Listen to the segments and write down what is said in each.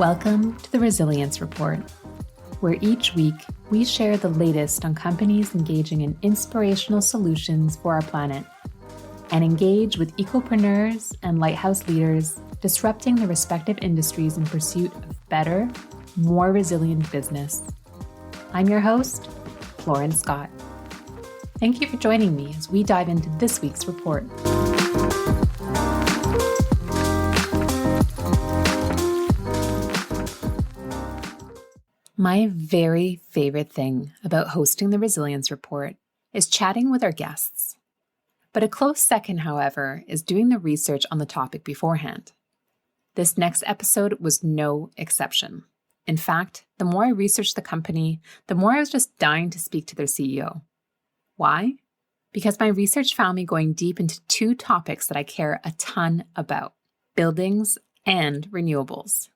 Welcome to the Resilience Report, where each week we share the latest on companies engaging in inspirational solutions for our planet and engage with ecopreneurs and lighthouse leaders disrupting their respective industries in pursuit of better, more resilient business. I'm your host, Lauren Scott. Thank you for joining me as we dive into this week's report. My very favorite thing about hosting the Resilience Report is chatting with our guests. But a close second, however, is doing the research on the topic beforehand. This next episode was no exception. In fact, the more I researched the company, the more I was just dying to speak to their CEO. Why? Because my research found me going deep into two topics that I care a ton about: buildings and renewables.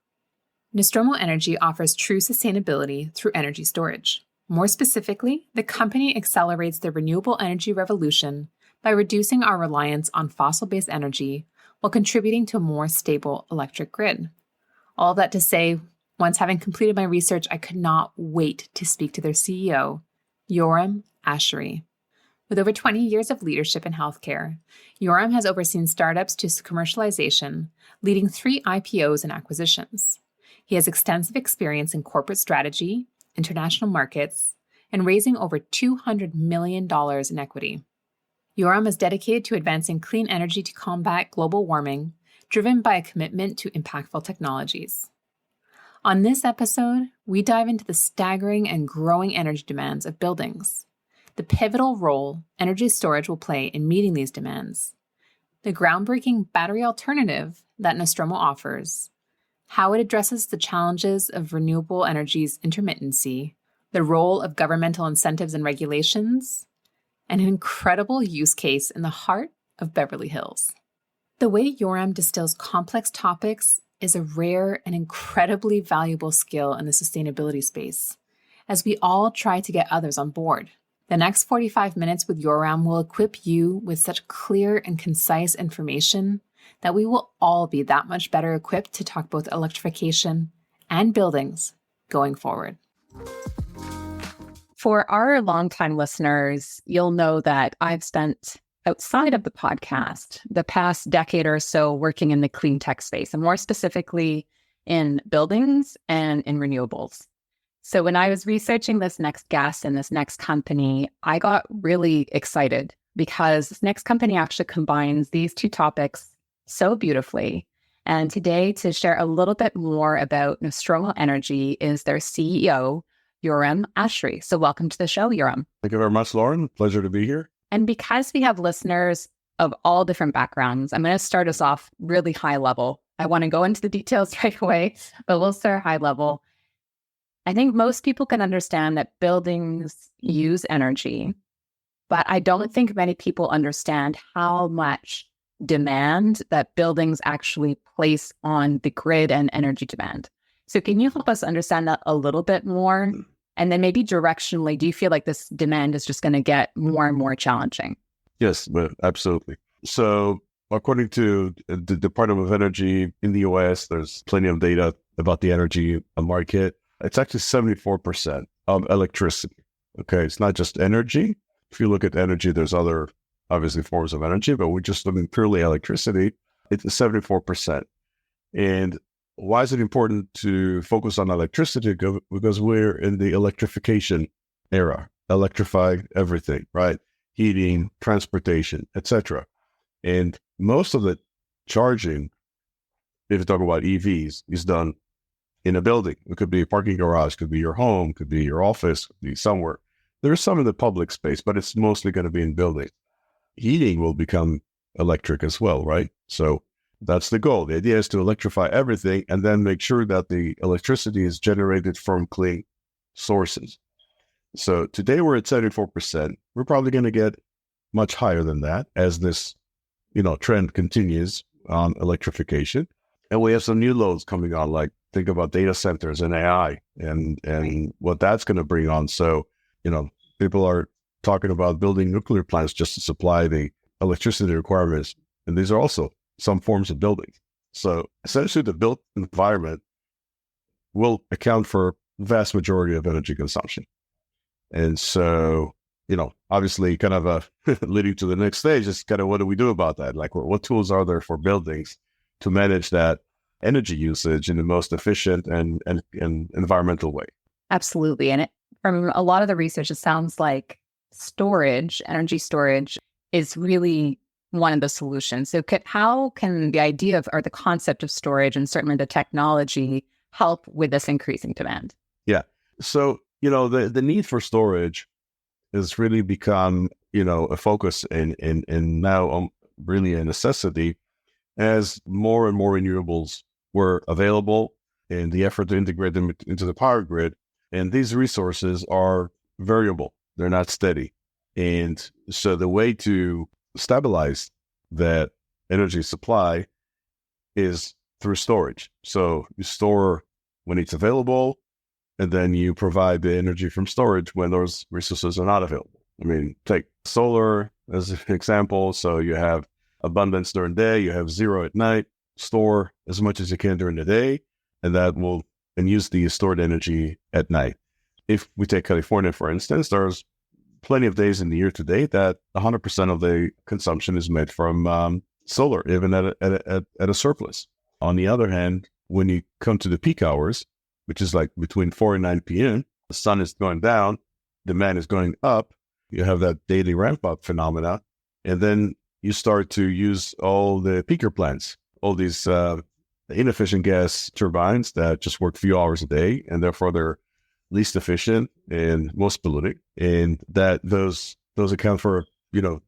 Nostromo Energy offers true sustainability through energy storage. More specifically, the company accelerates the renewable energy revolution by reducing our reliance on fossil-based energy while contributing to a more stable electric grid. All that to say, once having completed my research, I could not wait to speak to their CEO, Yoram Ashery. With over 20 years of leadership in healthcare, Yoram has overseen startups to commercialization, leading 3 IPOs and acquisitions. He has extensive experience in corporate strategy, international markets, and raising over $200 million in equity. Yoram is dedicated to advancing clean energy to combat global warming, driven by a commitment to impactful technologies. On this episode, we dive into the staggering and growing energy demands of buildings, the pivotal role energy storage will play in meeting these demands, the groundbreaking battery alternative that Nostromo offers, how it addresses the challenges of renewable energy's intermittency, the role of governmental incentives and regulations, and an incredible use case in the heart of Beverly Hills. The way Yoram distills complex topics is a rare and incredibly valuable skill in the sustainability space, as we all try to get others on board. The next 45 minutes with Yoram will equip you with such clear and concise information that we will all be that much better equipped to talk both electrification and buildings going forward. For our longtime listeners, you'll know that I've spent outside of the podcast the past decade or so working in the clean tech space, and more specifically in buildings and in renewables. So when I was researching this next guest and this next company, I got really excited because this next company actually combines these two topics so beautifully. And today, to share a little bit more about Nostromo Energy is their CEO, Yoram Ashery. So welcome to the show, Yoram. Thank you very much, Lauren. Pleasure to be here. And because we have listeners of all different backgrounds, I'm going to start us off really high level. I want to go into the details right away, but we'll start high level. I think most people can understand that buildings use energy, but I don't think many people understand how much demand that buildings actually place on the grid and energy demand. So can you help us understand that a little bit more? And then maybe directionally, do you feel like this demand is just going to get more and more challenging? Yes, absolutely. So according to the Department of Energy in the US, there's plenty of data about the energy market. It's actually 74% of electricity. Okay, it's not just energy. If you look at energy, there's other obviously forms of energy, but we're just looking purely electricity. It's 74%. And why is it important to focus on electricity? Because we're in the electrification era, electrifying everything, right? Heating, transportation, etc. And most of the charging, if you talk about EVs, is done in a building. It could be a parking garage, could be your home, could be your office, could be somewhere. There's some in the public space, but it's mostly going to be in buildings. Heating will become electric as well, right? So that's the goal. The idea is to electrify everything and then make sure that the electricity is generated from clean sources. So today we're at 74%. We're probably going to get much higher than that as this, trend continues on electrification. And we have some new loads coming on, like think about data centers and AI and what that's going to bring on. So, people are talking about building nuclear plants just to supply the electricity requirements. And these are also some forms of buildings. So essentially the built environment will account for the vast majority of energy consumption. And so, obviously kind of leading to the next stage is kind of what do we do about that? Like what tools are there for buildings to manage that energy usage in the most efficient and environmental way? Absolutely. And from a lot of the research, it sounds like storage, energy storage is really one of the solutions. So how can the idea of, or the concept of storage and certainly the technology help with this increasing demand? Yeah. So, the need for storage has really become, a focus and now really a necessity as more and more renewables were available and the effort to integrate them into the power grid. And these resources are variable. They're not steady. And so the way to stabilize that energy supply is through storage. So you store when it's available, and then you provide the energy from storage when those resources are not available. I mean, take solar as an example. So you have abundance during the day, you have zero at night, store as much as you can during the day, and use the stored energy at night. If we take California, for instance, there's plenty of days in the year to date that 100% of the consumption is made from solar, even at a surplus. On the other hand, when you come to the peak hours, which is like between 4 and 9 p.m., the sun is going down, demand is going up, you have that daily ramp-up phenomena, and then you start to use all the peaker plants, all these inefficient gas turbines that just work a few hours a day, and therefore they're least efficient and most polluting, and that those account for a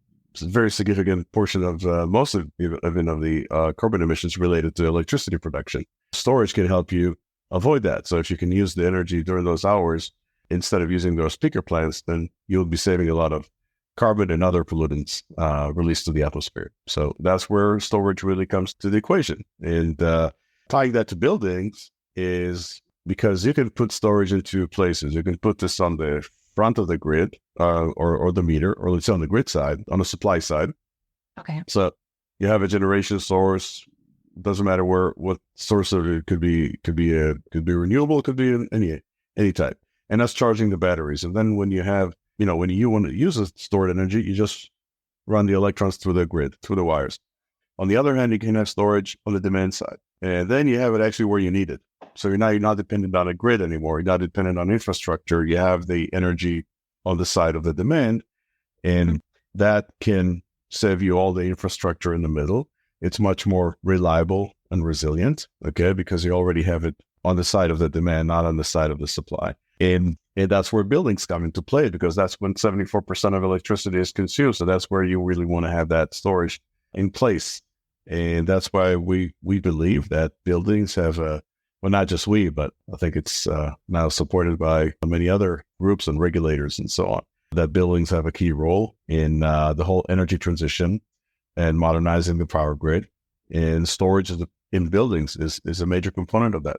very significant portion of most of the carbon emissions related to electricity production. Storage can help you avoid that. So if you can use the energy during those hours instead of using those peaker plants, then you'll be saving a lot of carbon and other pollutants released to the atmosphere. So that's where storage really comes to the equation. And tying that to buildings is because you can put storage into places. You can put this on the front of the grid or the meter, or let's say on the grid side, on the supply side. Okay. So you have a generation source. Doesn't matter what source of it could be renewable, it could be any type. And that's charging the batteries. And then when you have, when you want to use the stored energy, you just run the electrons through the grid, through the wires. On the other hand, you can have storage on the demand side. And then you have it actually where you need it. So you're not dependent on a grid anymore. You're not dependent on infrastructure. You have the energy on the side of the demand. And that can save you all the infrastructure in the middle. It's much more reliable and resilient, okay, because you already have it on the side of the demand, not on the side of the supply. And that's where buildings come into play, because that's when 74% of electricity is consumed. So that's where you really want to have that storage in place. And that's why we believe that buildings have not just we, but I think it's now supported by many other groups and regulators and so on, that buildings have a key role in the whole energy transition and modernizing the power grid, and storage in buildings is a major component of that.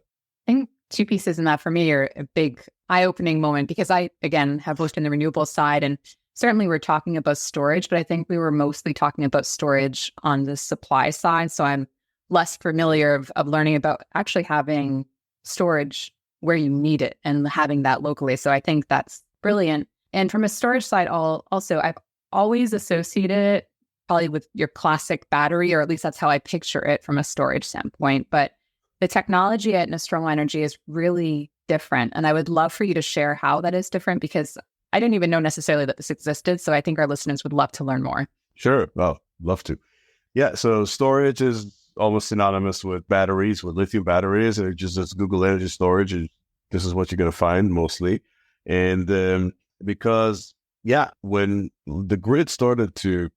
I think two pieces in that for me are a big eye-opening moment, because I, again, have worked in the renewable side, and certainly we're talking about storage, but I think we were mostly talking about storage on the supply side. So I'm less familiar of learning about actually having storage where you need it and having that locally. So I think that's brilliant. And from a storage side, I've always associated it probably with your classic battery, or at least that's how I picture it from a storage standpoint. But the technology at Nostromo Energy is really different. And I would love for you to share how that is different, because I didn't even know necessarily that this existed. So I think our listeners would love to learn more. Sure. Well, love to. Yeah. So storage is almost synonymous with batteries, with lithium batteries. And just Google energy storage, and this is what you're going to find mostly. And because, when the grid started to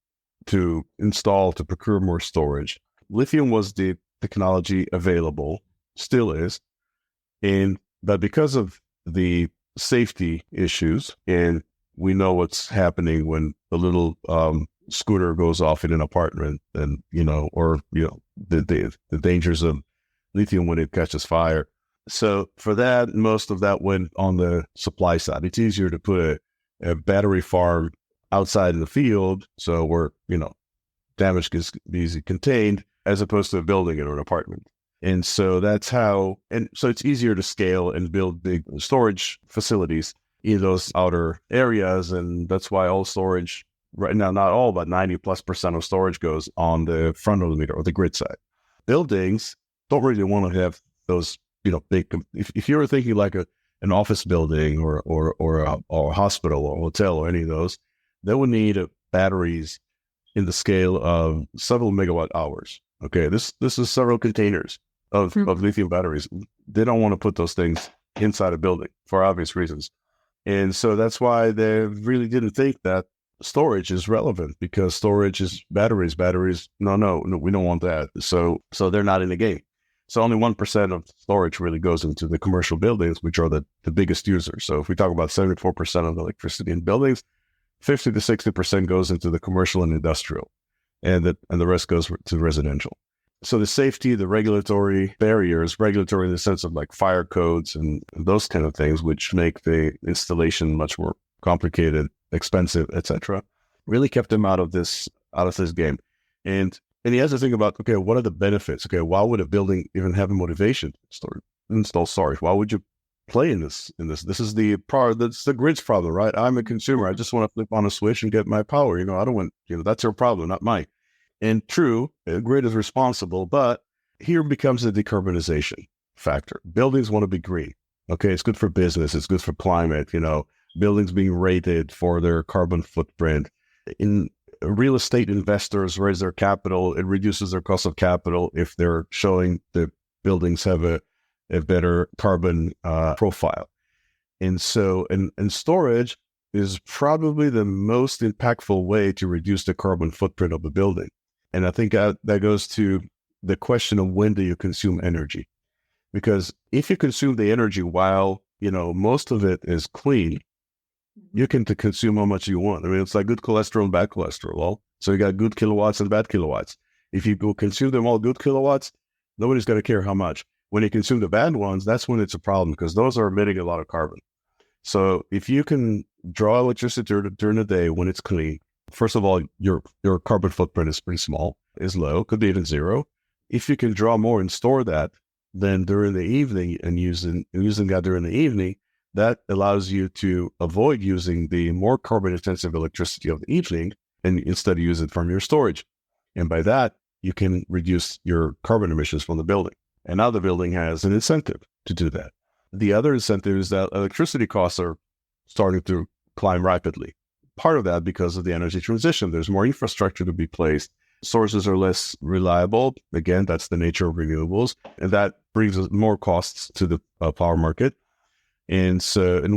procure more storage, lithium was the technology available, still is. But because of the safety issues, and we know what's happening when a little scooter goes off in an apartment, and the dangers of lithium when it catches fire. So for that, most of that went on the supply side. It's easier to put a battery farm outside in the field, so where damage can be easily contained, as opposed to a building or an apartment. And so that's how, and so it's easier to scale and build big storage facilities in those outer areas. And that's why all storage right now, not all, but 90+% of storage goes on the front of the meter or the grid side. Buildings don't really want to have those, big, if you were thinking like an office building or a hospital or hotel or any of those, they would need batteries in the scale of several megawatt hours. Okay, this is several containers of lithium batteries. They don't want to put those things inside a building for obvious reasons. And so that's why they really didn't think that storage is relevant, because storage is batteries. No, we don't want that. So they're not in the game. So only 1% of storage really goes into the commercial buildings, which are the biggest users. So if we talk about 74% of the electricity in buildings, 50 to 60% goes into the commercial and industrial, and the rest goes to residential. So the safety, the regulatory barriers, regulatory in the sense of like fire codes and those kind of things, which make the installation much more complicated, expensive, etc., really kept him out of this game. And he has to think about, okay, what are the benefits? Okay, why would a building even have a motivation to install storage? Why would you play in this? This is the grid's problem, right? I'm a consumer. I just want to flip on a switch and get my power. I don't want, that's your problem, not mine. And true, the grid is responsible, but here becomes the decarbonization factor. Buildings want to be green. Okay, it's good for business. It's good for climate. Buildings being rated for their carbon footprint. In real estate investors raise their capital, it reduces their cost of capital if they're showing the buildings have a better carbon profile. And so, and storage is probably the most impactful way to reduce the carbon footprint of a building. And I think that goes to the question of when do you consume energy? Because if you consume the energy while, most of it is clean, you can consume how much you want. I mean, it's like good cholesterol and bad cholesterol. Well, so you got good kilowatts and bad kilowatts. If you go consume them all good kilowatts, nobody's going to care how much. When you consume the bad ones, that's when it's a problem, because those are emitting a lot of carbon. So if you can draw electricity during the day when it's clean, first of all, your carbon footprint is pretty small, is low, could be even zero. If you can draw more and store that, then during the evening and using that during the evening, that allows you to avoid using the more carbon intensive electricity of the evening and instead use it from your storage. And by that, you can reduce your carbon emissions from the building. And now the building has an incentive to do that. The other incentive is that electricity costs are starting to climb rapidly. Part of that because of the energy transition. There's more infrastructure to be placed. Sources are less reliable. Again, that's the nature of renewables. And that brings more costs to the power market. And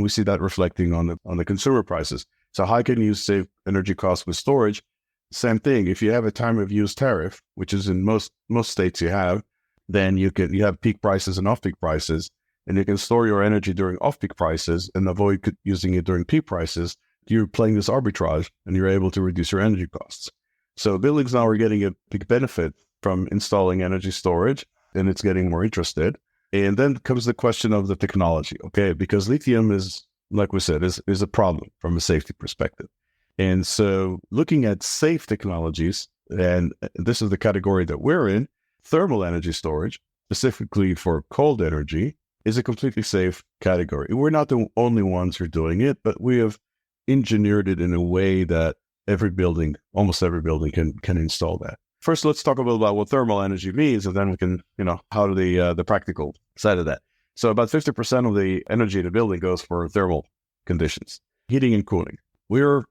we see that reflecting on the consumer prices. So how can you save energy costs with storage? Same thing. If you have a time of use tariff, which is in most states you have, then you have peak prices and off-peak prices, and you can store your energy during off-peak prices and avoid using it during peak prices. You're playing this arbitrage, and you're able to reduce your energy costs. So buildings now are getting a big benefit from installing energy storage, and it's getting more interested. And then comes the question of the technology, okay? Because lithium is, like we said, is a problem from a safety perspective. And so looking at safe technologies, and this is the category that we're in, thermal energy storage, specifically for cold energy, is a completely safe category. We're not the only ones who are doing it, but we have engineered it in a way that almost every building can install that. First, let's talk a little about what thermal energy means, and then we can, how do the practical side of that. So about 50% of the energy in a building goes for thermal conditions, heating and cooling. We're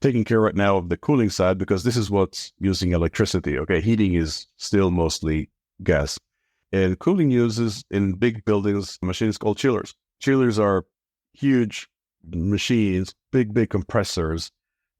taking care right now of the cooling side because this is what's using electricity. Okay, heating is still mostly gas. And cooling uses in big buildings machines called chillers. Chillers are huge machines, big compressors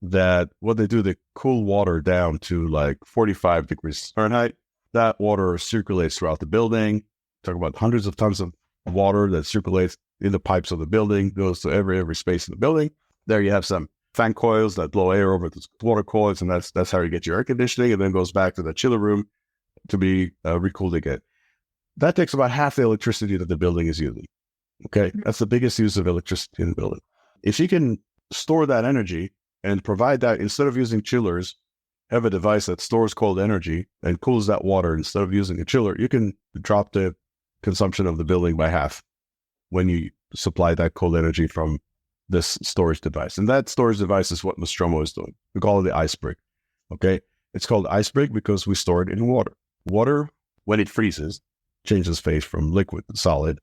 that what they do, they cool water down to like 45 degrees Fahrenheit. That water circulates throughout the building. Talk about hundreds of tons of water that circulates in the pipes of the building, goes to every space in the building. There you have some fan coils that blow air over the water coils, and that's how you get your air conditioning, and then goes back to the chiller room to be recooled again. That takes about half the electricity that the building is using. Okay, that's the biggest use of electricity in the building. If you can store that energy and provide that, instead of using chillers, have a device that stores cold energy and cools that water instead of using a chiller, you can drop the consumption of the building by half when you supply that cold energy from this storage device. And that storage device is what Nostromo is doing. We call it the ice brick. Okay. It's called ice brick because we store it in water. Water, when it freezes, changes phase from liquid to solid.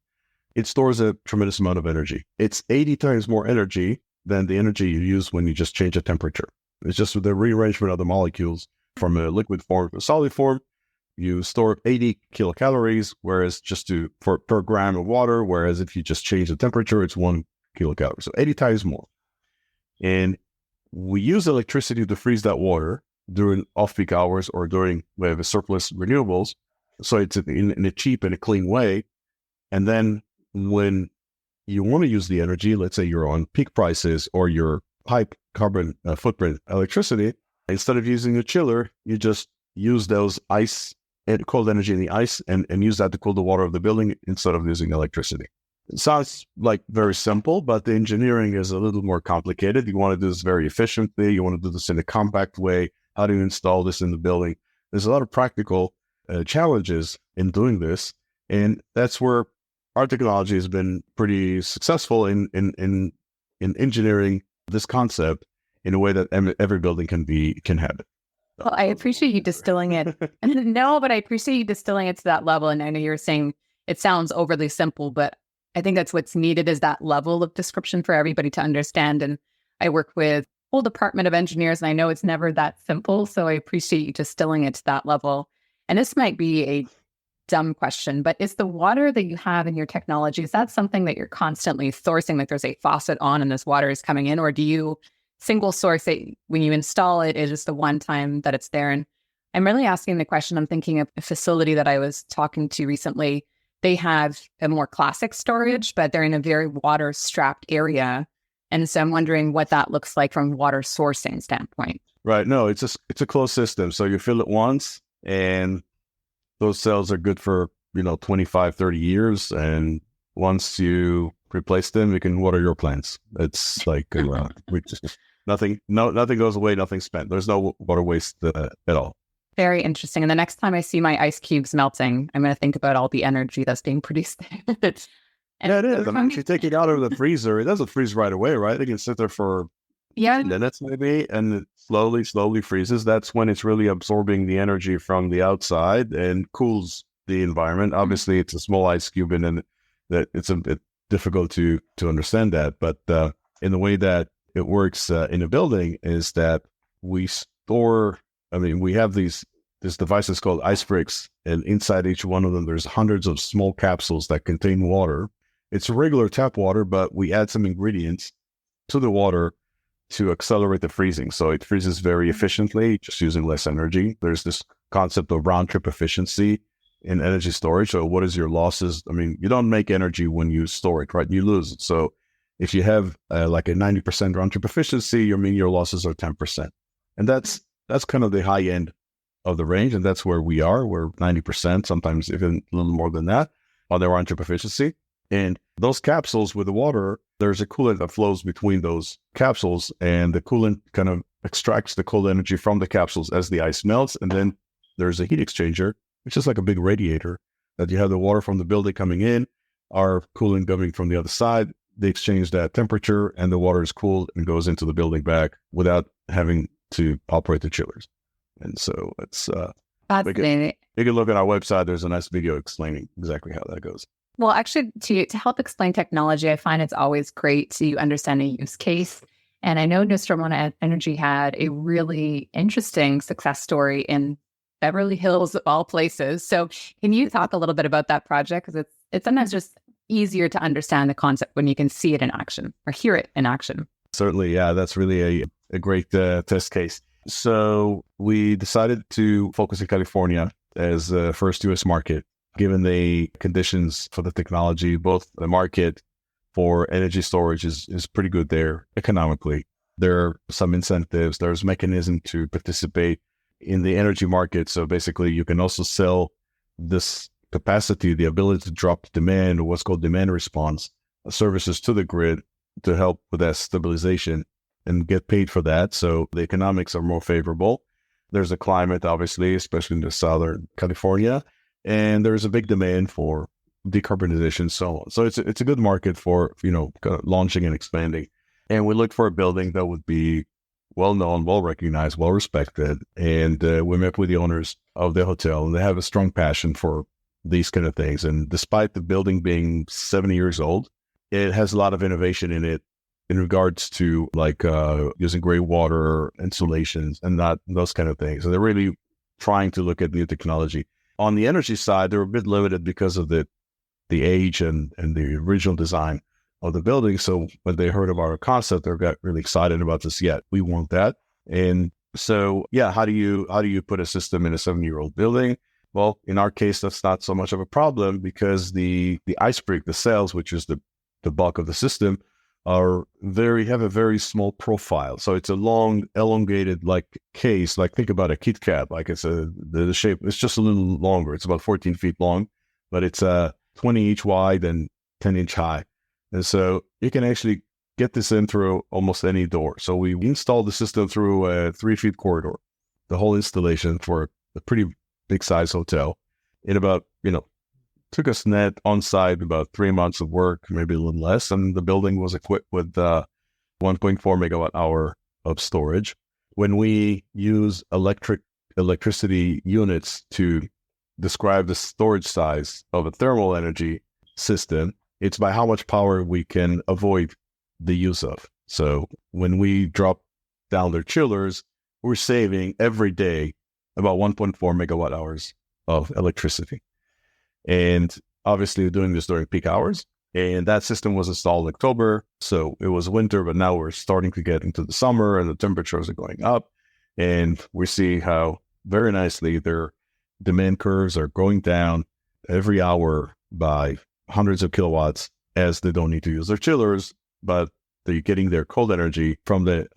It stores a tremendous amount of energy. It's 80 times more energy than the energy you use when you just change the temperature. It's just the rearrangement of the molecules from a liquid form to a solid form. You store 80 kilocalories, whereas per gram of water, whereas if you just change the temperature, it's 1 kilocalorie. So 80 times more. And we use electricity to freeze that water during off-peak hours or during we have a surplus renewables. So it's in a cheap and a clean way. And then when you want to use the energy, let's say you're on peak prices or your high carbon footprint electricity, instead of using a chiller, you just use those ice and cold energy in the ice and use that to cool the water of the building instead of using electricity. It sounds like very simple, but the engineering is a little more complicated. You want to do this very efficiently. You want to do this in a compact way. How do you install this in the building? There's a lot of practical challenges in doing this. And that's where our technology has been pretty successful in engineering this concept in a way that every building can have it. Well, I appreciate you distilling it. No, but I appreciate you distilling it to that level. And I know you're saying it sounds overly simple, but I think that's what's needed is that level of description for everybody to understand. And I work with a whole department of engineers, and I know it's never that simple. So I appreciate you distilling it to that level. And this might be a dumb question, but is the water that you have in your technology, is that something that you're constantly sourcing, like there's a faucet on and this water is coming in, or do you single source it when you install it? Is just the one time that it's there? And I'm really asking the question, I'm thinking of a facility that I was talking to recently. They have a more classic storage, but they're in a very water strapped area. And so I'm wondering what that looks like from a water sourcing standpoint. Right. No, it's a closed system. So you fill it once and those cells are good for, 25, 30 years. And once you replace them, you can water your plants. It's like, nothing goes away, nothing's spent. There's no water waste at all. Very interesting. And the next time I see my ice cubes melting, I'm going to think about all the energy that's being produced. Yeah, it is. I mean, if you take it out of the freezer, it doesn't freeze right away, right? It can sit there for minutes maybe, and it slowly freezes. That's when it's really absorbing the energy from the outside and cools the environment. Obviously, it's a small ice cube, and then that it's a bit difficult to understand that. But in the way that it works in a building is that we store. I mean, we have this device is called ice bricks, and inside each one of them, there's hundreds of small capsules that contain water. It's regular tap water, but we add some ingredients to the water to accelerate the freezing. So it freezes very efficiently, just using less energy. There's this concept of round trip efficiency in energy storage. So what is your losses? I mean, you don't make energy when you store it, right? You lose it. So if you have like a 90% round trip efficiency, your losses are 10%. And that's kind of the high end of the range. And that's where we are. We're 90%, sometimes even a little more than that on the round trip efficiency. And those capsules with the water, there's a coolant that flows between those capsules, and the coolant kind of extracts the cold energy from the capsules as the ice melts. And then there's a heat exchanger, which is like a big radiator that you have the water from the building coming in, our coolant coming from the other side. They exchange that temperature, and the water is cooled and goes into the building back without having to operate the chillers. And so it's fascinating. You can look at our website. There's a nice video explaining exactly how that goes. Well, actually, to help explain technology, I find it's always great to understand a use case. And I know Nostromo Energy had a really interesting success story in Beverly Hills, of all places. So can you talk a little bit about that project? Because it's sometimes just easier to understand the concept when you can see it in action or hear it in action. Certainly, yeah, that's really a great test case. So we decided to focus in California as the first U.S. market. Given the conditions for the technology, both the market for energy storage is pretty good there economically. There are some incentives. There's mechanism to participate in the energy market. So basically, you can also sell this capacity, the ability to drop demand, or what's called demand response services to the grid to help with that stabilization and get paid for that. So the economics are more favorable. There's a climate, obviously, especially in the Southern California, and there's a big demand for decarbonization and so on. So it's a good market for, kind of launching and expanding. And we looked for a building that would be well-known, well-recognized, well-respected. And we met with the owners of the hotel, and they have a strong passion for these kind of things. And despite the building being 70 years old, it has a lot of innovation in it in regards to using gray water insulations and not those kind of things. So they're really trying to look at new technology. On the energy side, they're a bit limited because of the age and the original design of the building. So when they heard about our concept, they got really excited about this. Yeah, we want that. And so, how do you put a system in a 70-year-old building? Well, in our case, that's not so much of a problem because the ice brick, the cells, which is the bulk of the system, have a very small profile. So it's a long, elongated case. Think about a Kit Kat. The shape. It's just a little longer. It's about 14 feet long, but it's 20 inch wide and 10 inch high. And so you can actually get this in through almost any door. So we installed the system through a 3-foot corridor, the whole installation for a pretty big size hotel. In about, took us net on site about 3 months of work, maybe a little less. And the building was equipped with 1.4 megawatt hour of storage. When we use electricity units to describe the storage size of a thermal energy system, it's by how much power we can avoid the use of. So when we drop down their chillers, we're saving every day about 1.4 megawatt hours of electricity. And obviously we're doing this during peak hours. And that system was installed in October. So it was winter, but now we're starting to get into the summer and the temperatures are going up. And we see how very nicely their demand curves are going down every hour by hundreds of kilowatts as they don't need to use their chillers, but they're getting their cold energy from the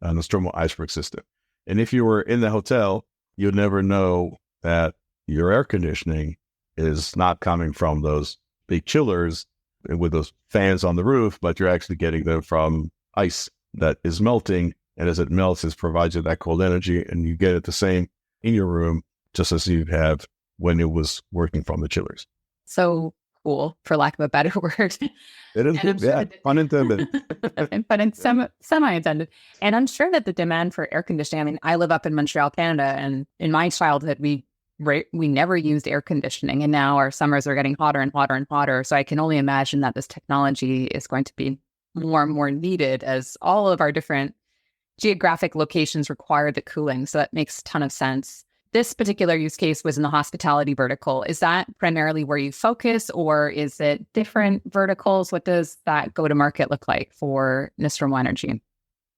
Nostromo ice brick system. And if you were in the hotel, you'd never know that your air conditioning is not coming from those big chillers with those fans on the roof, but you're actually getting them from ice that is melting. And as it melts, it provides you that cold energy, and you get it the same in your room, just as you have when it was working from the chillers. So cool, for lack of a better word. It is, pun intended. Semi-intended. And I'm sure that the demand for air conditioning, I live up in Montreal, Canada, and in my childhood, we never used air conditioning, and now our summers are getting hotter and hotter and hotter. So I can only imagine that this technology is going to be more and more needed as all of our different geographic locations require the cooling. So that makes a ton of sense. This particular use case was in the hospitality vertical. Is that primarily where you focus, or is it different verticals? What does that go-to-market look like for Nostromo Energy?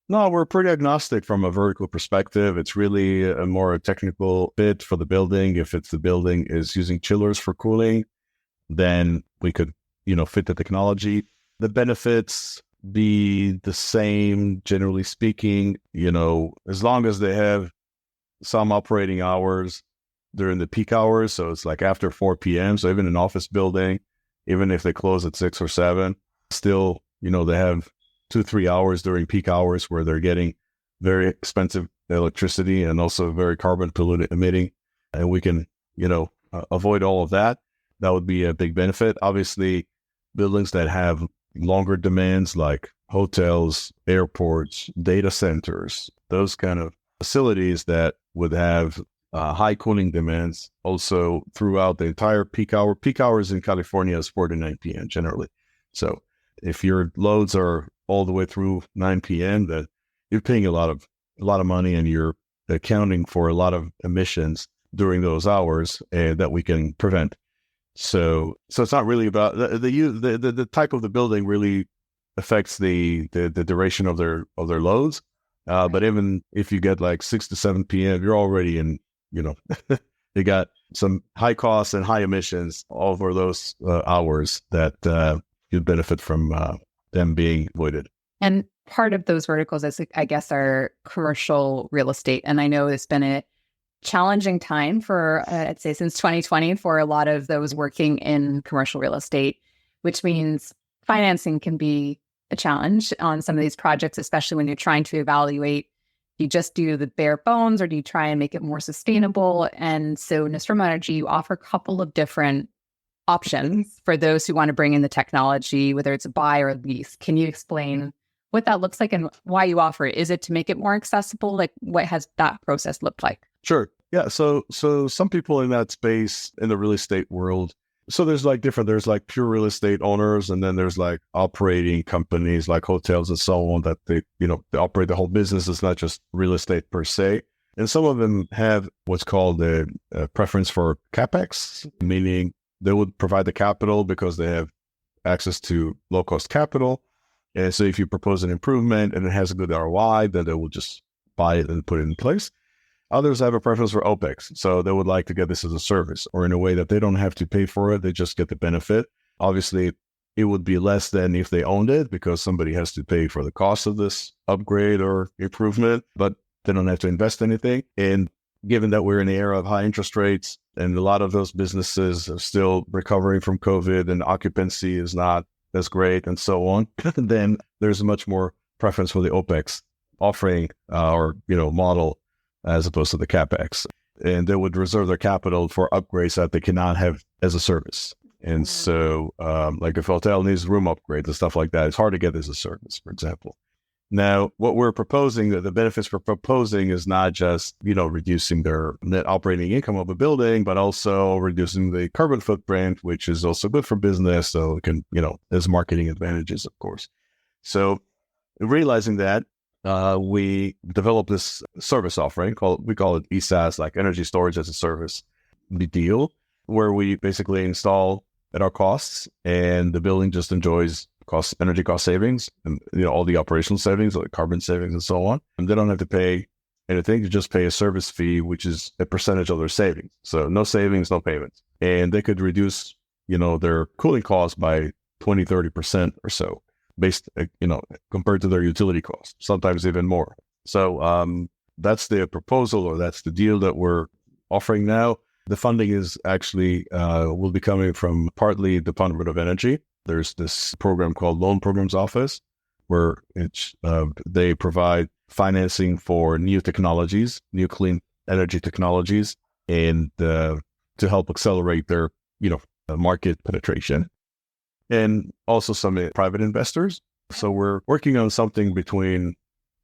No, we're pretty agnostic from a vertical perspective. It's really a more technical fit for the building. If the building is using chillers for cooling, then we could, fit the technology. The benefits be the same, generally speaking, as long as they have some operating hours during the peak hours. So it's after 4 p.m. So even an office building, even if they close at 6 or 7, still, they have 2-3 hours during peak hours where they're getting very expensive electricity and also very carbon pollutant emitting. And we can, avoid all of that. That would be a big benefit. Obviously, buildings that have longer demands like hotels, airports, data centers, those kind of facilities that would have high cooling demands also throughout the entire peak hour. Peak hours in California is 4 to 9 p.m. generally. So if your loads are all the way through 9 p.m., then you're paying a lot of money, and you're accounting for a lot of emissions during those hours that we can prevent. So it's not really about the type of the building really affects the duration of their loads. But even if you get 6 to 7 p.m., you're already in, you got some high costs and high emissions over those hours that you'd benefit from them being avoided. And part of those verticals is, I guess, are commercial real estate. And I know it's been a challenging time for, I'd say, since 2020 for a lot of those working in commercial real estate, which means financing can be a challenge on some of these projects, especially when you're trying to evaluate Do you just do the bare bones or do you try and make it more sustainable? And so Nostromo Energy, you offer a couple of different options for those who want to bring in the technology, whether it's a buy or a lease. Can you explain what that looks like and why you offer it? Is it to make it more accessible? Like, what has that process looked like? Sure. Yeah. So some people in that space in the real estate world, so there's like pure real estate owners, and then there's like operating companies like hotels and so on that they operate the whole business. It's not just real estate per se. And some of them have what's called a preference for CapEx, meaning they would provide the capital because they have access to low cost capital. And so if you propose an improvement and it has a good ROI, then they will just buy it and put it in place. Others have a preference for OPEX. So they would like to get this as a service or in a way that they don't have to pay for it. They just get the benefit. Obviously, it would be less than if they owned it because somebody has to pay for the cost of this upgrade or improvement, but they don't have to invest anything. And given that we're in the era of high interest rates and a lot of those businesses are still recovering from COVID and occupancy is not as great and so on, then there's a much more preference for the OPEX offering or model as opposed to the CapEx. And they would reserve their capital for upgrades that they cannot have as a service. And so like if a hotel needs room upgrades and stuff like that, it's hard to get as a service, for example. Now, what we're proposing, the benefits we're proposing is not just, reducing their net operating income of a building, but also reducing the carbon footprint, which is also good for business. So it can, there's marketing advantages, of course. So realizing that, we developed this service offering we call it ESAS, like energy storage as a service deal, where we basically install at our costs and the building just enjoys energy cost savings and all the operational savings, like carbon savings and so on. And they don't have to pay anything, you just pay a service fee, which is a percentage of their savings. So no savings, no payments. And they could reduce, their cooling costs by 20, 30% or so, based, compared to their utility costs, sometimes even more. So that's the proposal, or that's the deal that we're offering now. The funding is actually will be coming from partly Department of Energy. There's this program called Loan Programs Office, where they provide financing for new technologies, new clean energy technologies, and to help accelerate their market penetration. And also some private investors. So we're working on something between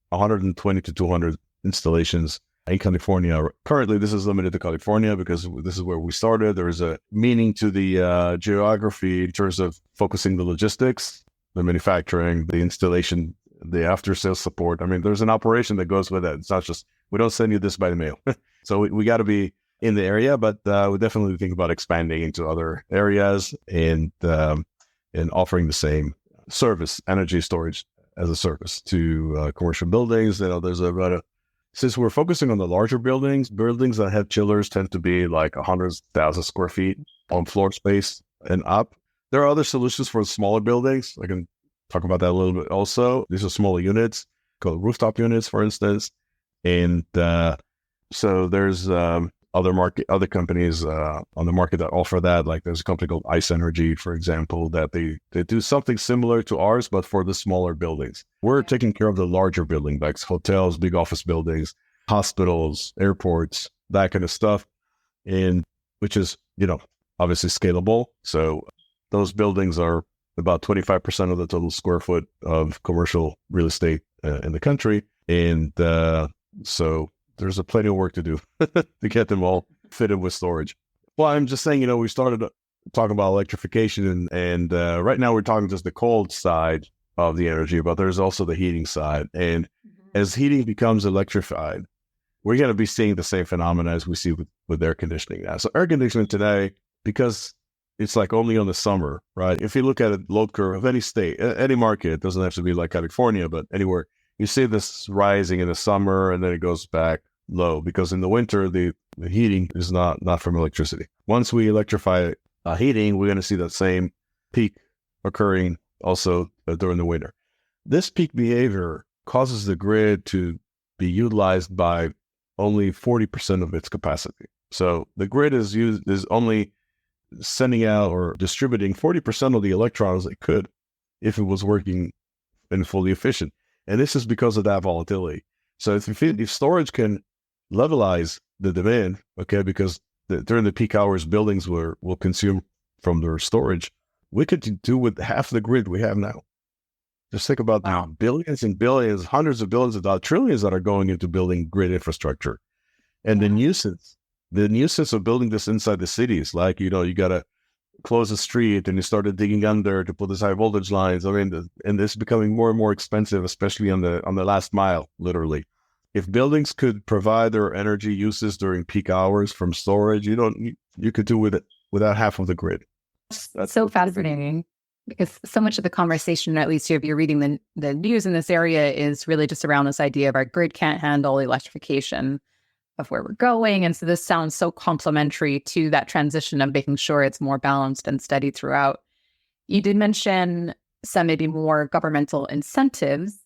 120 to 200 installations in California. Currently, this is limited to California because this is where we started. There is a meaning to the geography in terms of focusing the logistics, the manufacturing, the installation, the after-sales support. I mean, there's an operation that goes with that. It's not just, we don't send you this by the mail. So we got to be in the area, but we definitely think about expanding into other areas and offering the same service, energy storage as a service to commercial buildings. There's since we're focusing on the larger buildings that have chillers tend to be like 100,000 square feet on floor space and up. There are other solutions for smaller buildings. I can talk about that a little bit also. These are smaller units called rooftop units, for instance. And so there's other companies on the market that offer that. Like there's a company called Ice Energy, for example, that they do something similar to ours, but for the smaller buildings. We're taking care of the larger buildings, like hotels, big office buildings, hospitals, airports, that kind of stuff, and which is, obviously scalable. So those buildings are about 25% of the total square foot of commercial real estate in the country. And so there's plenty of work to do to get them all fitted with storage. Well, I'm just saying, we started talking about electrification and right now we're talking just the cold side of the energy, but there's also the heating side. And as heating becomes electrified, we're going to be seeing the same phenomena as we see with air conditioning now. So air conditioning today, because it's like only on the summer, right? If you look at a load curve of any state, any market, it doesn't have to be like California, but anywhere, you see this rising in the summer and then it goes back low because in the winter, the heating is not from electricity. Once we electrify heating, we're going to see that same peak occurring also during the winter. This peak behavior causes the grid to be utilized by only 40% of its capacity. So the grid is only sending out or distributing 40% of the electrons it could if it was working and fully efficient. And this is because of that volatility. So if storage can levelize the demand, okay, because during the peak hours, buildings will consume from their storage, we could do with half the grid we have now. Just think about the billions and billions, hundreds of billions of dollars, trillions that are going into building grid infrastructure. And the nuisance of building this inside the cities, like, you got to close a street and you started digging under to put these high voltage lines. I mean, and it's becoming more and more expensive, especially on the last mile, literally. If buildings could provide their energy uses during peak hours from storage, you could do with it without half of the grid. That's so fascinating, because so much of the conversation, at least if you're reading the news in this area, is really just around this idea of our grid can't handle electrification of where we're going. And so this sounds so complementary to that transition of making sure it's more balanced and steady throughout. You did mention some maybe more governmental incentives.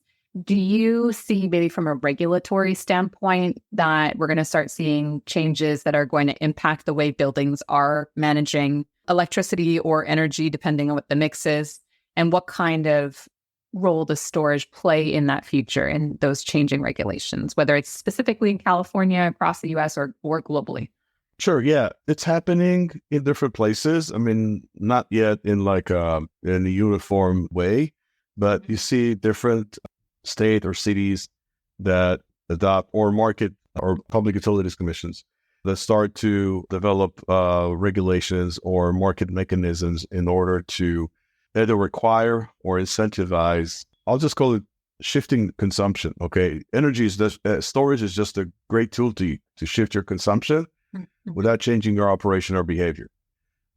Do you see maybe from a regulatory standpoint that we're going to start seeing changes that are going to impact the way buildings are managing electricity or energy, depending on what the mix is? And what kind of role does storage play in that future, in those changing regulations, whether it's specifically in California, across the US, or globally? Sure, yeah. It's happening in different places. I mean, not yet in in a uniform way, but you see different state or cities that adopt, or market or public utilities commissions that start to develop regulations or market mechanisms in order to either require or incentivize, I'll just call it shifting consumption. Okay. Energy is just, storage is just a great tool to shift your consumption without changing your operation or behavior.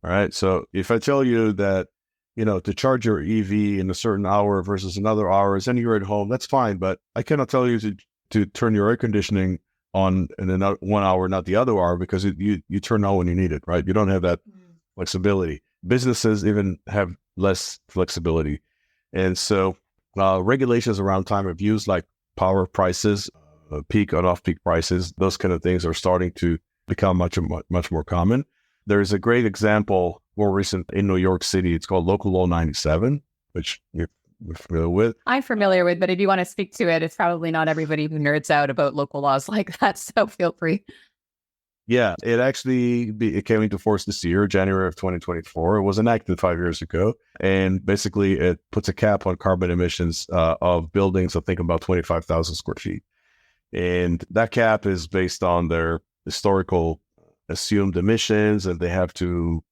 All right. So if I tell you that, to charge your EV in a certain hour versus another hour, and you're at home, that's fine. But I cannot tell you to turn your air conditioning on in another 1 hour, not the other hour, because you turn on when you need it, right? You don't have that flexibility. Businesses even have less flexibility. And so regulations around time of use, like power prices, peak and off-peak prices, those kind of things are starting to become much more common. There's a great example, more recent, in New York City. It's called Local Law 97, which you're familiar with. I'm familiar with, but if you want to speak to it, it's probably not everybody who nerds out about local laws like that, so feel free. Yeah, it came into force this year, January of 2024. It was enacted 5 years ago. And basically, it puts a cap on carbon emissions of buildings, I think about 25,000 square feet. And that cap is based on their historical assumed emissions, and they have to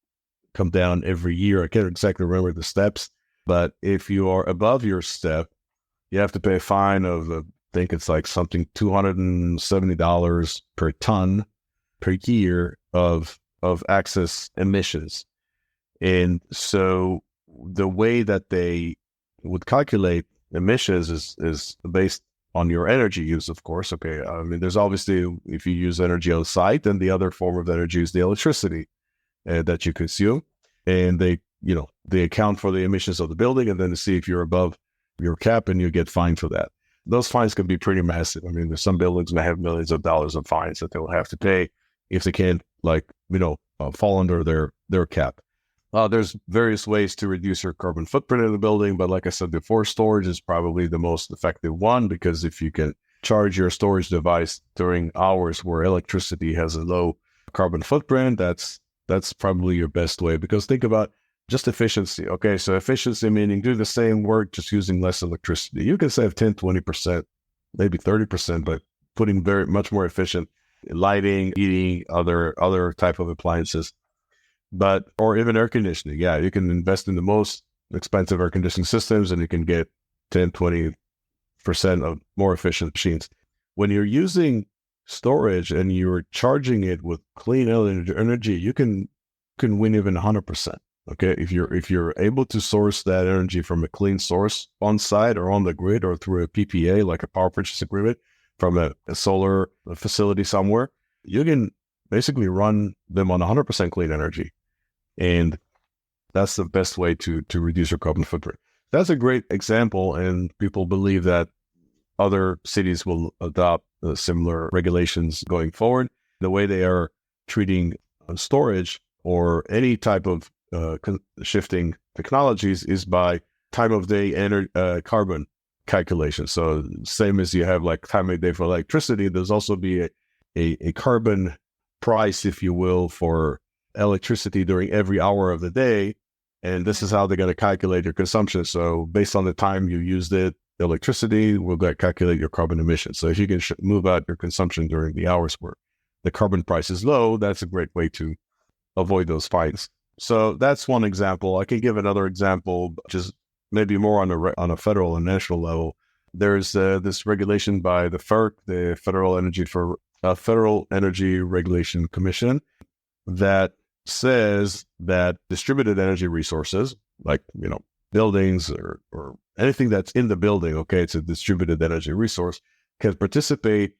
come down every year. I can't exactly remember the steps, but if you are above your step, you have to pay a fine of, I think it's like something $270 per ton per year of excess emissions. And so the way that they would calculate emissions is based on your energy use, of course. Okay. I mean, there's obviously, if you use energy on site, then the other form of energy is the electricity that you consume. And they account for the emissions of the building, and then to see if you're above your cap, and you get fined for that. Those fines can be pretty massive. I mean, there's some buildings that have millions of dollars of fines that they will have to pay if they can't, fall under their cap. There's various ways to reduce your carbon footprint in the building, but like I said before, storage is probably the most effective one, because if you can charge your storage device during hours where electricity has a low carbon footprint, that's probably your best way. Because think about just efficiency. Okay, so efficiency meaning do the same work just using less electricity. You can save 10, 20%, maybe 30%, but putting much more efficient lighting, heating, other type of appliances. Or even air conditioning. Yeah, you can invest in the most expensive air conditioning systems, and you can get 10, 20% of more efficient machines. When you're using storage and you're charging it with clean energy, you can win even 100%. Okay, if you're able to source that energy from a clean source on site or on the grid or through a PPA, like a power purchase agreement from a solar facility somewhere, you can basically run them on 100% clean energy. And that's the best way to reduce your carbon footprint. That's a great example, and people believe that other cities will adopt similar regulations going forward. The way they are treating storage or any type of shifting technologies is by time of day carbon calculation. So same as you have like time of day for electricity, there's also be a carbon price, if you will, for electricity during every hour of the day. And this is how they're going to calculate your consumption. So based on the time you used it, the electricity will calculate your carbon emissions. So if you can move out your consumption during the hours where the carbon price is low, that's a great way to avoid those fines. So that's one example. I can give another example, just maybe more on a federal and national level. There's this regulation by the FERC, the Federal Energy Regulation Commission, that says that distributed energy resources, like buildings or anything that's in the building, okay, it's a distributed energy resource, can participate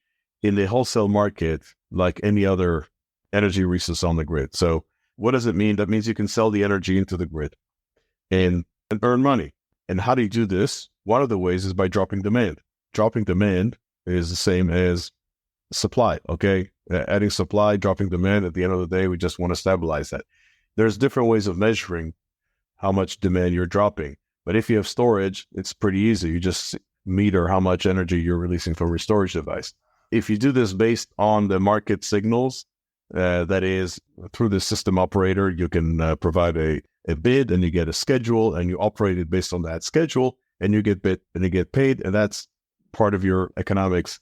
in the wholesale market like any other energy resource on the grid. So what does it mean? That means you can sell the energy into the grid and earn money. And how do you do this? One of the ways is by dropping demand. Dropping demand is the same as supply, okay? Adding supply, dropping demand. At the end of the day, we just want to stabilize that. There's different ways of measuring how much demand you're dropping. But if you have storage, it's pretty easy. You just meter how much energy you're releasing from your storage device. If you do this based on the market signals, that is through the system operator, you can provide a bid and you get a schedule and you operate it based on that schedule and you get bid and you get paid. And that's part of your economics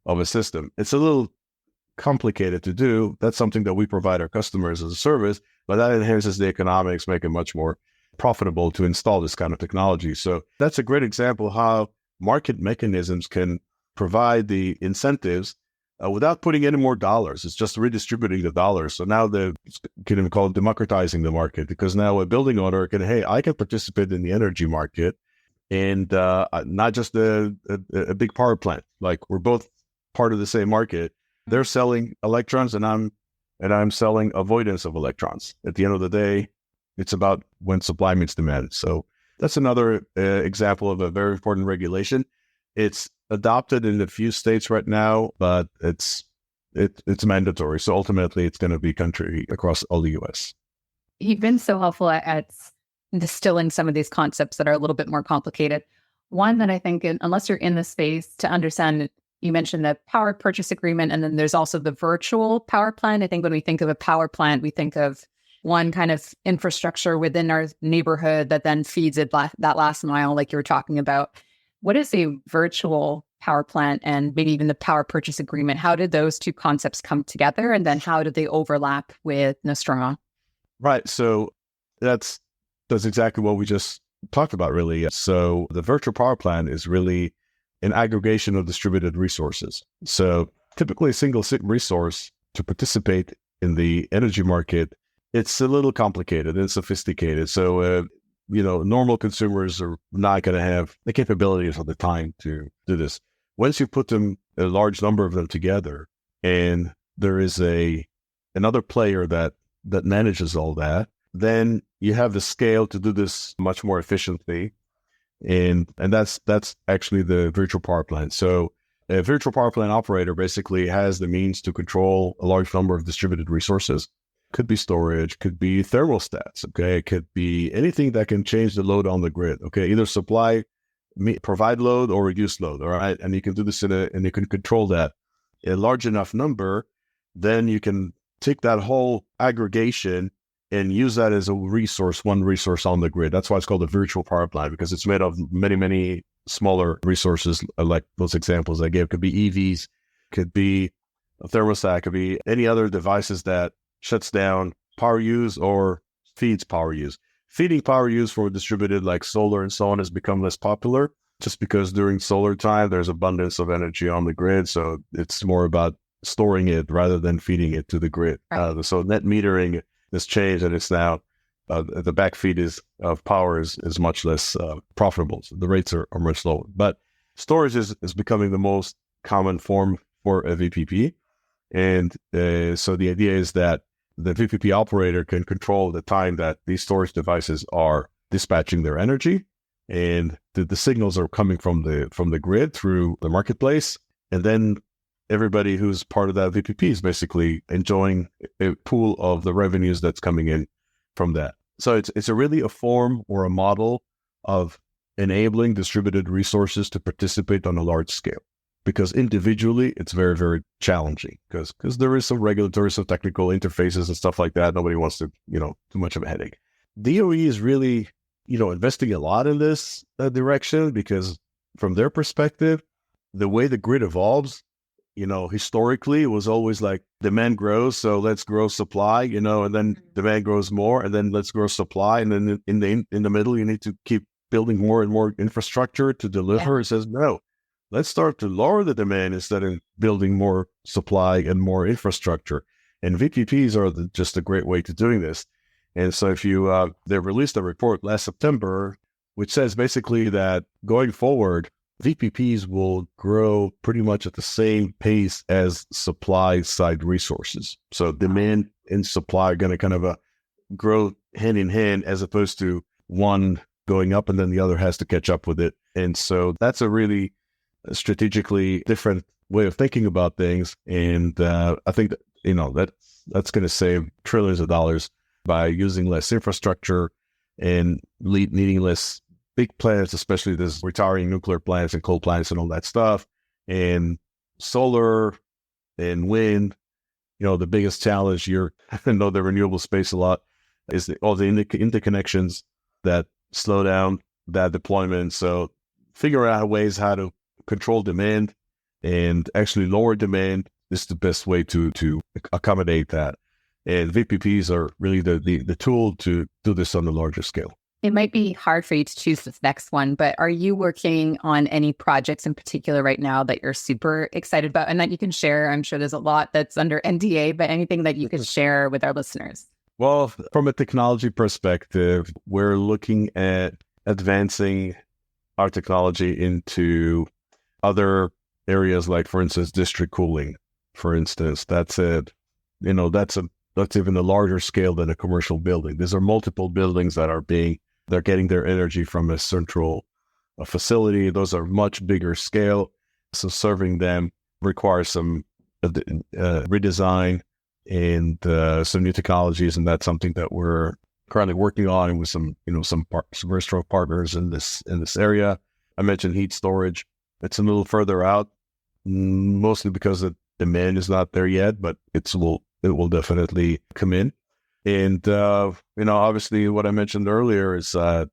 of a system. It's a little complicated to do. That's something that we provide our customers as a service, but that enhances the economics, make it much more profitable to install this kind of technology. So that's a great example how market mechanisms can provide the incentives without putting any more dollars. It's just redistributing the dollars. So now they can even call it democratizing the market, because now a building owner can, hey, I can participate in the energy market and not just a big power plant. Like we're both part of the same market. They're selling electrons and I'm selling avoidance of electrons. At the end of the day, it's about when supply meets demand. So that's another example of a very important regulation. It's adopted in a few states right now, but it's mandatory. So ultimately, it's going to be country across all the U.S. You've been so helpful at distilling some of these concepts that are a little bit more complicated. One that I think, unless you're in the space to understand, you mentioned the power purchase agreement, and then there's also the virtual power plant. I think when we think of a power plant, we think of one kind of infrastructure within our neighborhood that then feeds it that last mile, like you were talking about. What is a virtual power plant and maybe even the power purchase agreement? How did those two concepts come together? And then how do they overlap with Nostromo? Right. So that's exactly what we just talked about, really. So the virtual power plant is really an aggregation of distributed resources. So typically a single resource to participate in the energy market, it's a little complicated and sophisticated. So normal consumers are not going to have the capabilities or the time to do this. Once you put a large number of them together, and there is another player that manages all that, then you have the scale to do this much more efficiently, and that's actually the virtual power plant. So a virtual power plant operator basically has the means to control a large number of distributed resources. Could be storage, could be thermostats, okay? It could be anything that can change the load on the grid, okay? Either provide load or reduce load, all right? And you can do this and you can control that. A large enough number, then you can take that whole aggregation and use that as one resource on the grid. That's why it's called a virtual power plant, because it's made of many, many smaller resources, like those examples I gave. Could be EVs, could be a thermostat, could be any other devices that shuts down power use or feeds power use. Feeding power use for distributed like solar and so on has become less popular, just because during solar time, there's abundance of energy on the grid. So it's more about storing it rather than feeding it to the grid. Right. So net metering has changed, and it's now the backfeed of power is much less profitable. So the rates are much lower. But storage is becoming the most common form for a VPP. And so the idea is that the VPP operator can control the time that these storage devices are dispatching their energy, and the signals are coming from the grid through the marketplace, and then everybody who's part of that VPP is basically enjoying a pool of the revenues that's coming in from that. So it's really a form or a model of enabling distributed resources to participate on a large scale. Because individually, it's very, very challenging because there is some regulatory, some technical interfaces and stuff like that. Nobody wants to, too much of a headache. DOE is really, investing a lot in this direction because from their perspective, the way the grid evolves, historically, it was always like demand grows, so let's grow supply, and then demand grows more, and then let's grow supply, and then in the middle, you need to keep building more and more infrastructure to deliver. Yeah. It says no. Let's start to lower the demand instead of building more supply and more infrastructure. And VPPs are just a great way to doing this. And so if they released a report last September, which says basically that going forward, VPPs will grow pretty much at the same pace as supply side resources. So demand and supply are going to kind of grow hand in hand as opposed to one going up and then the other has to catch up with it. And so that's a really strategically different way of thinking about things. And I think that, that's going to save trillions of dollars by using less infrastructure and needing less big plants, especially this retiring nuclear plants and coal plants and all that stuff. And solar and wind, the biggest challenge I know the renewable space a lot is all the interconnections that slow down that deployment. So figure out ways how to control demand and actually lower demand is the best way to accommodate that. And VPPs are really the tool to do this on a larger scale. It might be hard for you to choose this next one, but are you working on any projects in particular right now that you're super excited about and that you can share? I'm sure there's a lot that's under NDA, but anything that you could share with our listeners? Well, from a technology perspective, we're looking at advancing our technology into other areas, like, for instance, district cooling. For instance, that's even a larger scale than a commercial building. These are multiple buildings that they're getting their energy from a central facility. Those are much bigger scale. So serving them requires some redesign and some new technologies. And that's something that we're currently working on with some very strong partners in this area. I mentioned heat storage. It's a little further out, mostly because the demand is not there yet, but it will definitely come in. And, obviously what I mentioned earlier is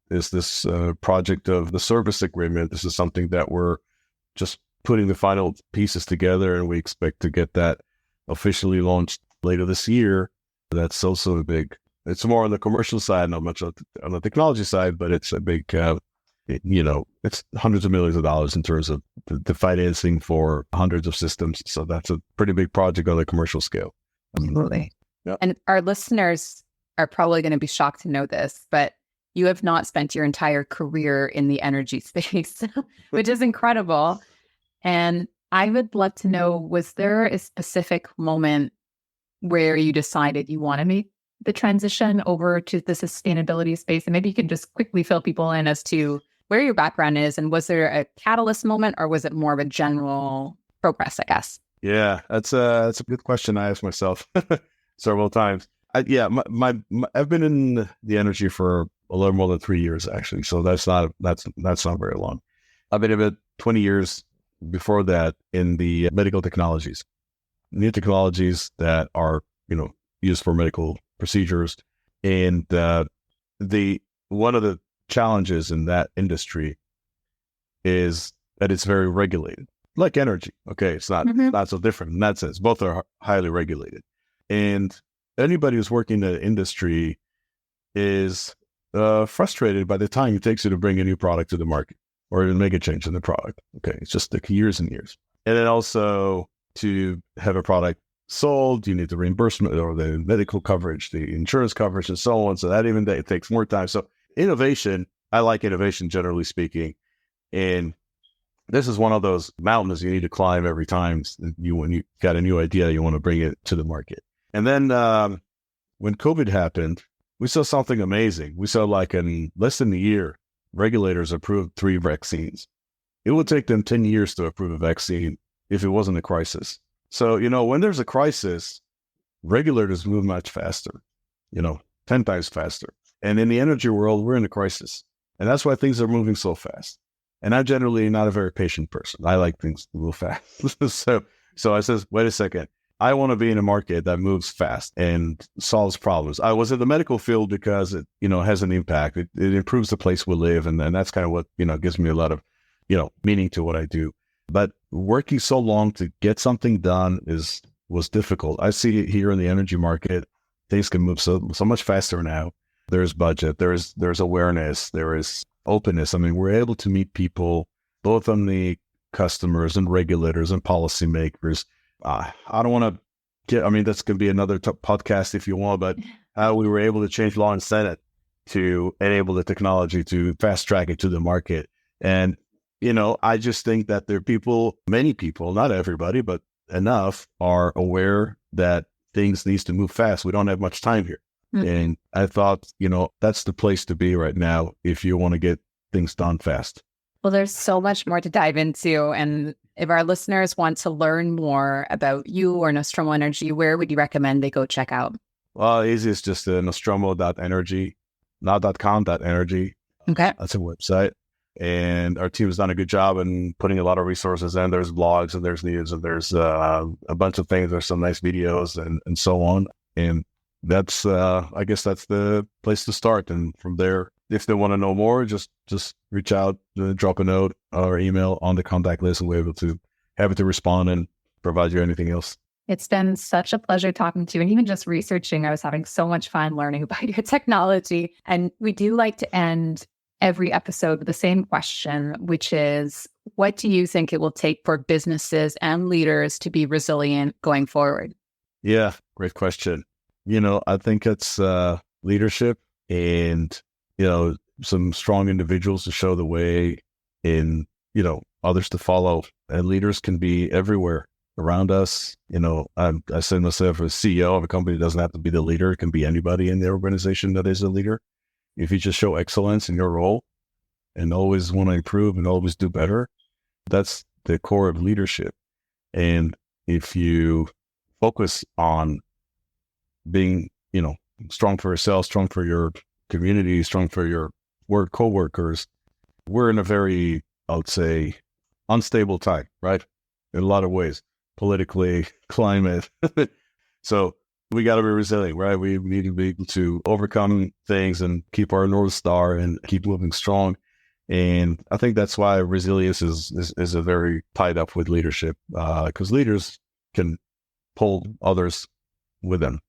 this project of the service agreement. This is something that we're just putting the final pieces together, and we expect to get that officially launched later this year. That's also it's more on the commercial side, not much on the technology side, but it's a big, it's hundreds of millions of dollars in terms of the financing for hundreds of systems. So that's a pretty big project on the commercial scale. Absolutely. Yep. And our listeners are probably going to be shocked to know this, but you have not spent your entire career in the energy space, which is incredible. And I would love to know, was there a specific moment where you decided you want to make the transition over to the sustainability space? And maybe you can just quickly fill people in as to where your background is. And was there a catalyst moment, or was it more of a general progress, I guess? Yeah, that's a good question I asked myself several times. I've been in the energy for a little more than 3 years, actually. So that's not very long. I've been about 20 years before that in the medical technologies, new technologies that are used for medical procedures. And one of the challenges in that industry is that it's very regulated. Like energy, okay, it's not so different in that sense. Both are highly regulated, and anybody who's working in the industry is frustrated by the time it takes you to bring a new product to the market or to make a change in the product. Okay, it's just like years and years, and then also to have a product sold, you need the reimbursement or the medical coverage, the insurance coverage, and so on. So that it takes more time. So innovation, I like innovation generally speaking, and this is one of those mountains you need to climb every time when you got a new idea, you want to bring it to the market. And then when COVID happened, we saw something amazing. We saw, like, in less than a year, regulators approved 3 vaccines. It would take them 10 years to approve a vaccine if it wasn't a crisis. So, when there's a crisis, regulators move much faster, 10 times faster. And in the energy world, we're in a crisis. And that's why things are moving so fast. And I'm generally not a very patient person. I like things to move fast. So I says, wait a second. I want to be in a market that moves fast and solves problems. I was in the medical field because it, has an impact. It improves the place we live. And that's kind of what, gives me a lot of, meaning to what I do. But working so long to get something done was difficult. I see it here in the energy market. Things can move so much faster now. There's budget, there's awareness, there is openness. I mean, we're able to meet people, both on the customers and regulators and policymakers. I don't want to that's going to be another podcast if you want, but how we were able to change law and Senate to enable the technology to fast track it to the market. And, I just think that there are many people, not everybody, but enough are aware that things needs to move fast. We don't have much time here. Mm-hmm. And I thought, that's the place to be right now if you want to get things done fast. Well, there's so much more to dive into. And if our listeners want to learn more about you or Nostromo Energy, where would you recommend they go check out? Well, easiest just nostromo.energy, not .com, .energy. Okay. That's a website. And our team has done a good job in putting a lot of resources in. There's blogs and there's news and there's a bunch of things. There's some nice videos and so on. And that's, I guess that's the place to start. And from there, if they want to know more, just reach out, drop a note or email on the contact list, and we're able to have it to respond and provide you anything else. It's been such a pleasure talking to you. And even just researching, I was having so much fun learning about your technology. And we do like to end every episode with the same question, which is, what do you think it will take for businesses and leaders to be resilient going forward? Yeah, great question. I think it's leadership and, some strong individuals to show the way and, others to follow. And leaders can be everywhere around us. I say myself as CEO of a company, doesn't have to be the leader. It can be anybody in the organization that is a leader. If you just show excellence in your role and always want to improve and always do better, that's the core of leadership. And if you focus on being, strong for yourself, strong for your community, strong for your co-workers, we're in a very, I would say, unstable time, right? In a lot of ways, politically, climate. So we got to be resilient, right? We need to be able to overcome things and keep our North Star and keep moving strong. And I think that's why resilience is a very tied up with leadership, because leaders can pull others with them.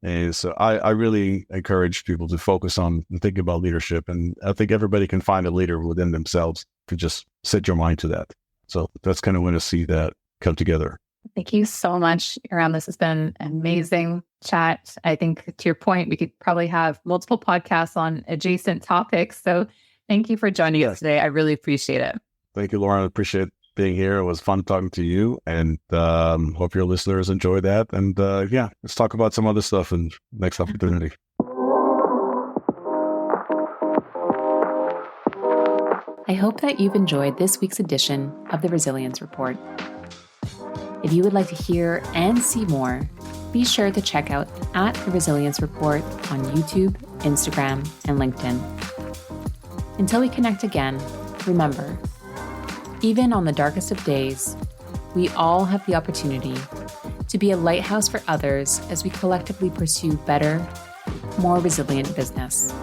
And so I really encourage people to focus on thinking about leadership. And I think everybody can find a leader within themselves if you just set your mind to that. So that's kind of when I see that come together. Thank you so much, Yoram. This has been an amazing chat. I think to your point, we could probably have multiple podcasts on adjacent topics. So thank you for joining us today. I really appreciate it. Thank you, Lauren. I appreciate being here. It was fun talking to you, and hope your listeners enjoy that. And let's talk about some other stuff in next opportunity. I hope that you've enjoyed this week's edition of the Resilience Report. If you would like to hear and see more, be sure to check out @The Resilience Report on YouTube, Instagram, and LinkedIn. Until we connect again, remember, even on the darkest of days, we all have the opportunity to be a lighthouse for others as we collectively pursue better, more resilient business.